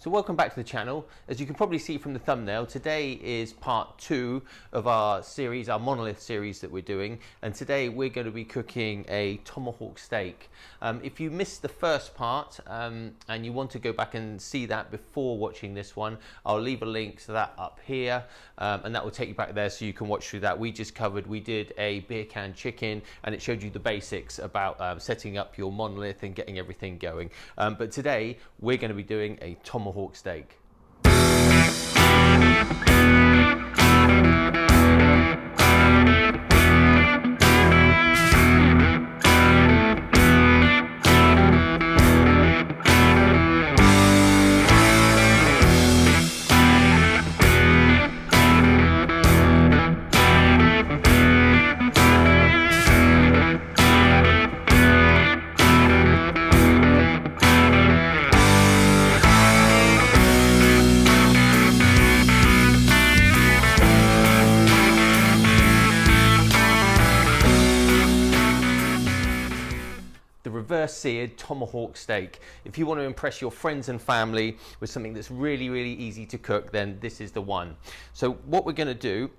So welcome back to the channel. As you can probably see from the thumbnail, today is part 2 of our series, our Monolith series that we're doing. And today we're going to be cooking a tomahawk steak. If you missed the first part and you want to go back and see that before watching this one, I'll leave a link to that up here and that will take you back there so you can watch through that. We did a beer can chicken and it showed you the basics about setting up your monolith and getting everything going. But today we're going to be doing a tomahawk steak. Reverse seared tomahawk steak. If you want to impress your friends and family with something that's really easy to cook, then this is the one. So what we're going to do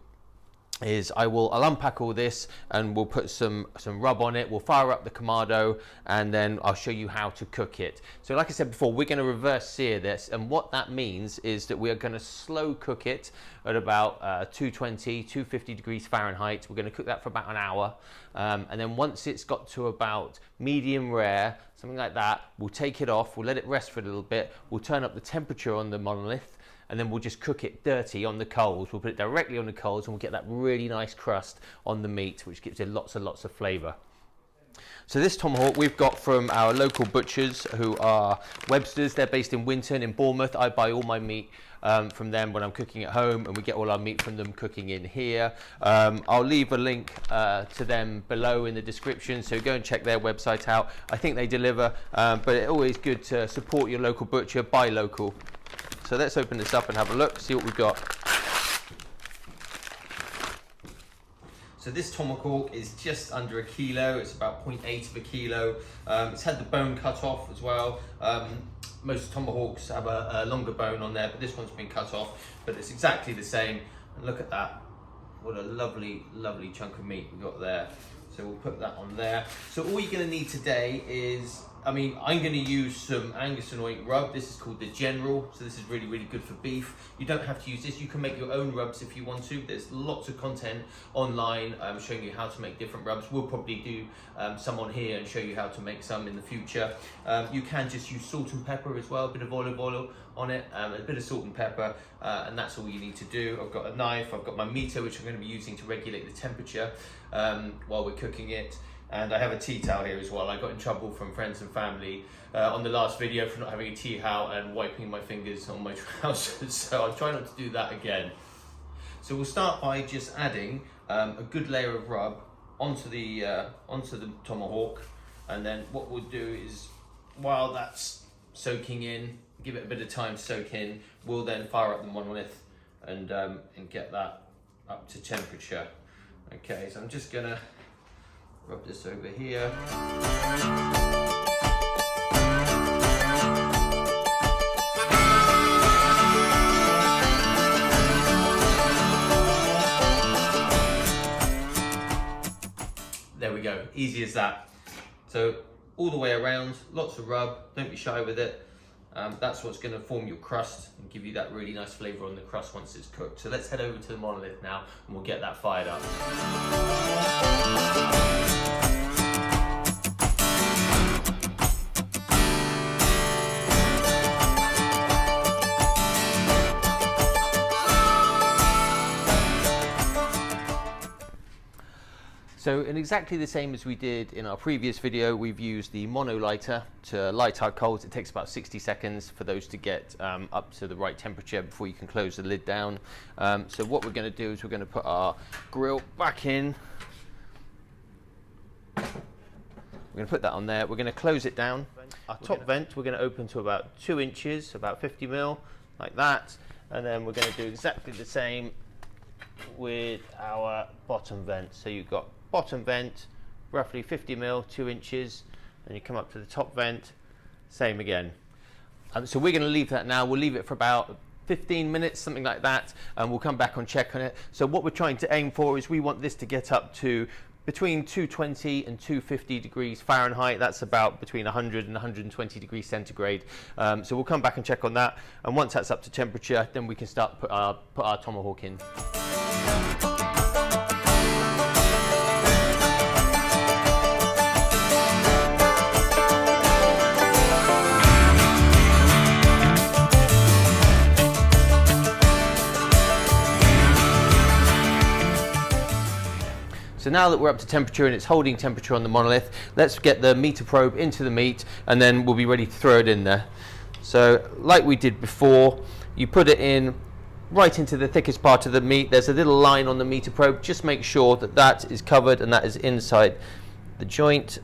is I'll unpack all this and we'll put some rub on it. We'll fire up the Kamado and then I'll show you how to cook it. So like I said before, we're going to reverse sear this, and what that means is that we're going to slow cook it at about 250 degrees Fahrenheit. We're going to cook that for about an hour, and then once it's got to about medium rare, something like that, we'll take it off, we'll let it rest for a little bit, we'll turn up the temperature on the monolith, and then we'll just cook it dirty on the coals. We'll put it directly on the coals and we'll get that really nice crust on the meat, which gives it lots and lots of flavour. So this tomahawk we've got from our local butchers who are Websters. They're based in Winton in Bournemouth. I buy all my meat from them when I'm cooking at home, and we get all our meat from them cooking in here. I'll leave a link to them below in the description, so go and check their website out. I think they deliver, but it's always good to support your local butcher, buy local. So let's open this up and have a look, see what we've got. So this tomahawk is just under a kilo. It's about 0.8 of a kilo. It's had the bone cut off as well. Most tomahawks have a longer bone on there, but this one's been cut off, but it's exactly the same. And look at that. What a lovely chunk of meat we've got there. So we'll put that on there. So all you're gonna need today is, I'm going to use some Angus and Oink rub. This is called the General, so this is really good for beef. You don't have to use this. You can make your own rubs if you want to. There's lots of content online showing you how to make different rubs. We'll probably do some on here and show you how to make some in the future. You can just use salt and pepper as well, a bit of olive oil on it, a bit of salt and pepper, and that's all you need to do. I've got a knife, I've got my meter, which I'm going to be using to regulate the temperature while we're cooking it. And I have a tea towel here as well. I got in trouble from friends and family on the last video for not having a tea towel and wiping my fingers on my trousers, so I'll try not to do that again. So we'll start by just adding a good layer of rub onto the tomahawk, and then what we'll do is, while that's soaking in, give it a bit of time to soak in, we'll then fire up the monolith and get that up to temperature. Okay, so I'm just gonna rub this over here. There we go, easy as that. So all the way around, lots of rub, don't be shy with it. That's what's going to form your crust and give you that really nice flavour on the crust once it's cooked. So let's head over to the monolith now and we'll get that fired up. So in exactly the same as we did in our previous video, we've used the mono lighter to light our coals. It takes about 60 seconds for those to get up to the right temperature before you can close the lid down. So what we're going to do is we're going to put our grill back in. We're going to put that on there. We're going to close it down. Our top vent we're going to open to about 2 inches, about 50 mil, like that. And then we're going to do exactly the same with our bottom vent. So you've got bottom vent, roughly 50 mil, 2 inches, and you come up to the top vent, same again. So we're going to leave that now. We'll leave it for about 15 minutes, something like that, and we'll come back and check on it. So what we're trying to aim for is we want this to get up to between 220 and 250 degrees Fahrenheit. That's about between 100 and 120 degrees centigrade. So we'll come back and check on that. And once that's up to temperature, then we can start put our tomahawk in. So now that we're up to temperature and it's holding temperature on the monolith, let's get the meter probe into the meat and then we'll be ready to throw it in there. So like we did before, you put it in right into the thickest part of the meat. There's a little line on the meter probe. Just make sure that that is covered and that is inside the joint.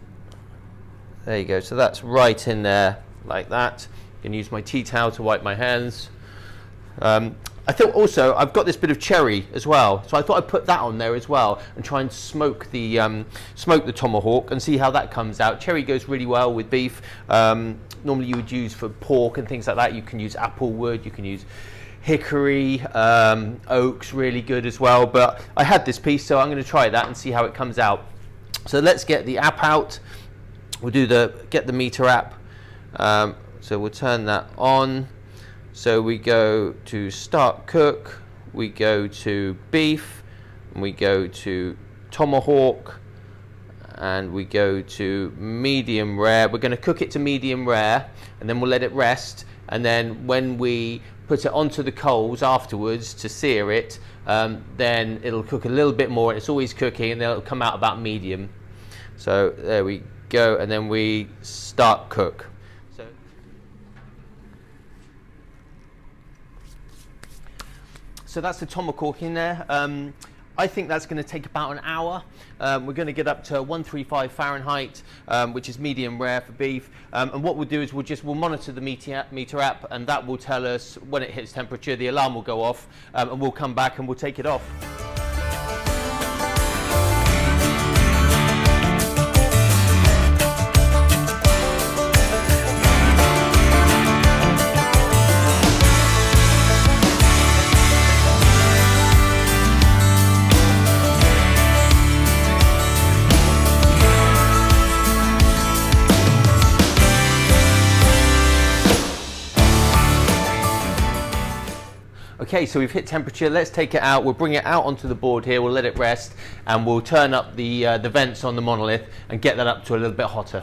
There you go. So that's right in there like that. I can use my tea towel to wipe my hands. I thought also I've got this bit of cherry as well, so I thought I'd put that on there as well and try and smoke the tomahawk and see how that comes out. Cherry goes really well with beef. Normally you would use for pork and things like that. You can use apple wood, you can use hickory, oak's really good as well. But I had this piece, so I'm going to try that and see how it comes out. So let's get the app out. We'll get the meter app. So we'll turn that on. So we go to start cook, we go to beef, and we go to tomahawk, and we go to medium rare. We're going to cook it to medium rare, and then we'll let it rest. And then when we put it onto the coals afterwards to sear it, then it'll cook a little bit more. It's always cooking, and then it'll come out about medium. So there we go, and then we start cook. So that's the tomahawk in there. I think that's going to take about an hour. We're going to get up to 135 Fahrenheit, which is medium rare for beef. And what we'll do is we'll monitor the meter app, and that will tell us when it hits temperature. The alarm will go off, and we'll come back and we'll take it off. Okay, so we've hit temperature. Let's take it out. We'll bring it out onto the board here. We'll let it rest, and we'll turn up the vents on the monolith and get that up to a little bit hotter.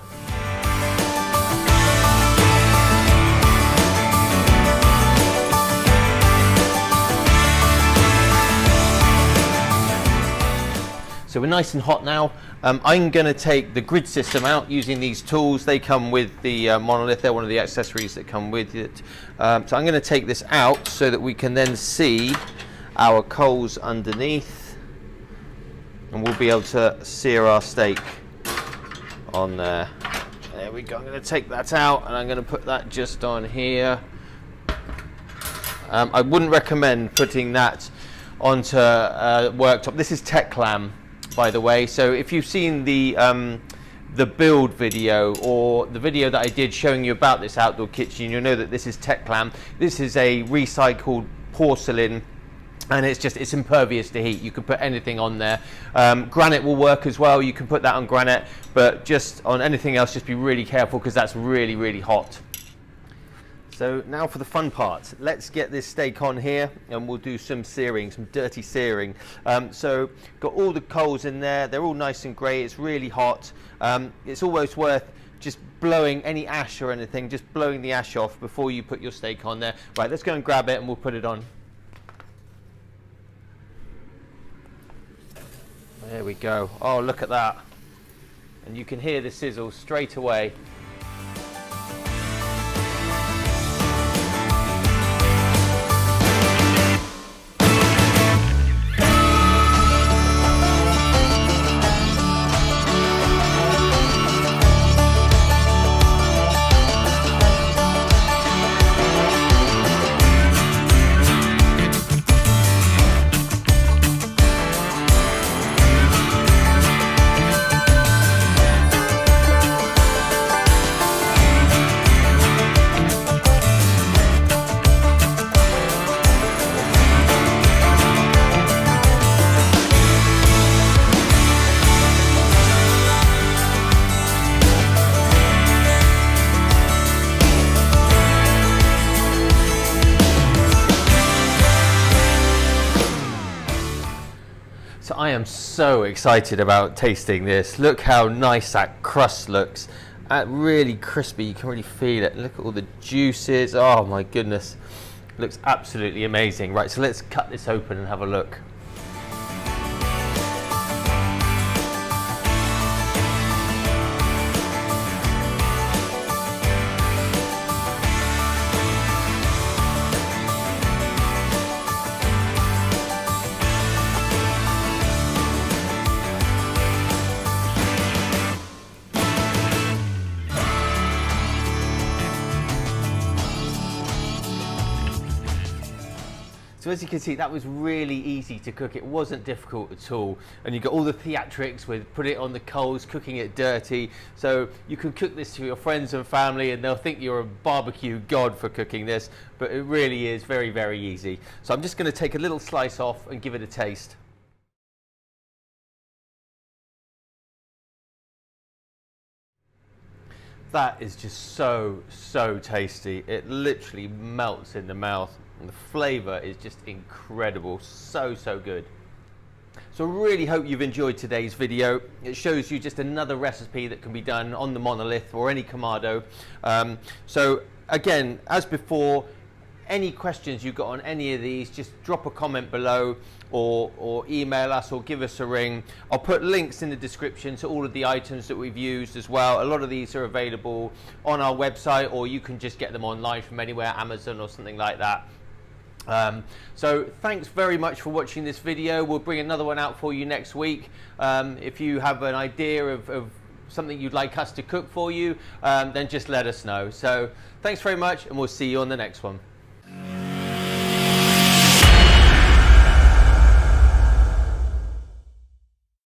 So we're nice and hot now. I'm going to take the grid system out using these tools. They come with the monolith. They're one of the accessories that come with it. So I'm going to take this out so that we can then see our coals underneath, and we'll be able to sear our steak on there. There we go. I'm going to take that out, and I'm going to put that just on here. I wouldn't recommend putting that onto worktop. This is Tech Lamb, by the way. So if you've seen the build video or the video that I did showing you about this outdoor kitchen, you'll know that this is Tech Lamb. This is a recycled porcelain, and it's impervious to heat. You can put anything on there. Granite will work as well. You can put that on granite, but just on anything else, just be really careful because that's really, really hot. So now for the fun part. Let's get this steak on here and we'll do some searing, some dirty searing. So got all the coals in there. They're all nice and grey. It's really hot. It's almost worth just blowing any ash or anything, just blowing the ash off before you put your steak on there. Right, let's go and grab it and we'll put it on. There we go. Oh, look at that. And you can hear the sizzle straight away. I am so excited about tasting this. Look how nice that crust looks. Really crispy, you can really feel it. Look at all the juices. Oh my goodness. Looks absolutely amazing. Right, so let's cut this open and have a look. So as you can see, that was really easy to cook. It wasn't difficult at all. And you got all the theatrics with put it on the coals, cooking it dirty. So you can cook this to your friends and family and they'll think you're a barbecue god for cooking this, but it really is very, very easy. So I'm just going to take a little slice off and give it a taste. That is just so, so tasty. It literally melts in the mouth. And the flavour is just incredible, so, so good. So I really hope you've enjoyed today's video. It shows you just another recipe that can be done on the Monolith or any Kamado. So again, as before, any questions you've got on any of these, just drop a comment below or email us or give us a ring. I'll put links in the description to all of the items that we've used as well. A lot of these are available on our website, or you can just get them online from anywhere, Amazon or something like that. So thanks very much for watching this video. We'll bring another one out for you next week. If you have an idea of something you'd like us to cook for you, then just let us know. So thanks very much, and we'll see you on the next one.